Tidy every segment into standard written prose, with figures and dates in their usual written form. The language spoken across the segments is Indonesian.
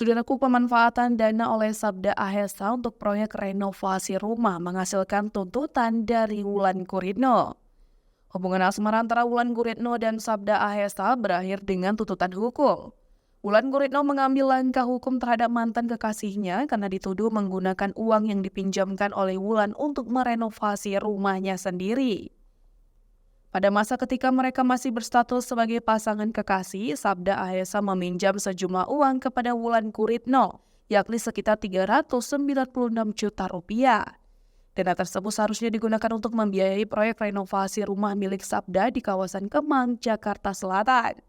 Saudaraku, pemanfaatan dana oleh Sabda Ahesa untuk proyek renovasi rumah menghasilkan tuntutan dari Wulan Guritno. Hubungan asmara antara Wulan Guritno dan Sabda Ahesa berakhir dengan tuntutan hukum. Wulan Guritno mengambil langkah hukum terhadap mantan kekasihnya karena dituduh menggunakan uang yang dipinjamkan oleh Wulan untuk merenovasi rumahnya sendiri. Pada masa ketika mereka masih berstatus sebagai pasangan kekasih, Sabda Ahesa meminjam sejumlah uang kepada Wulan Guritno, yakni sekitar 396 juta rupiah. Dana tersebut seharusnya digunakan untuk membiayai proyek renovasi rumah milik Sabda di kawasan Kemang, Jakarta Selatan.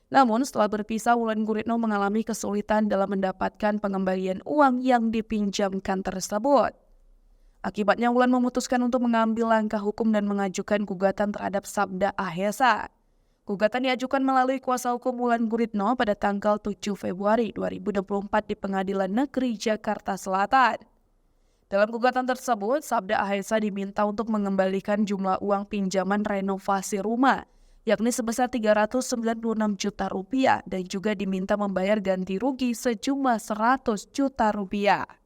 Namun setelah berpisah, Wulan Guritno mengalami kesulitan dalam mendapatkan pengembalian uang yang dipinjamkan tersebut. Akibatnya Wulan memutuskan untuk mengambil langkah hukum dan mengajukan gugatan terhadap Sabda Ahesa. Gugatan diajukan melalui kuasa hukum Wulan Guritno pada tanggal 7 Februari 2024 di Pengadilan Negeri Jakarta Selatan. Dalam gugatan tersebut, Sabda Ahesa diminta untuk mengembalikan jumlah uang pinjaman renovasi rumah, yakni sebesar 396 juta rupiah dan juga diminta membayar ganti rugi sejumlah 100 juta rupiah.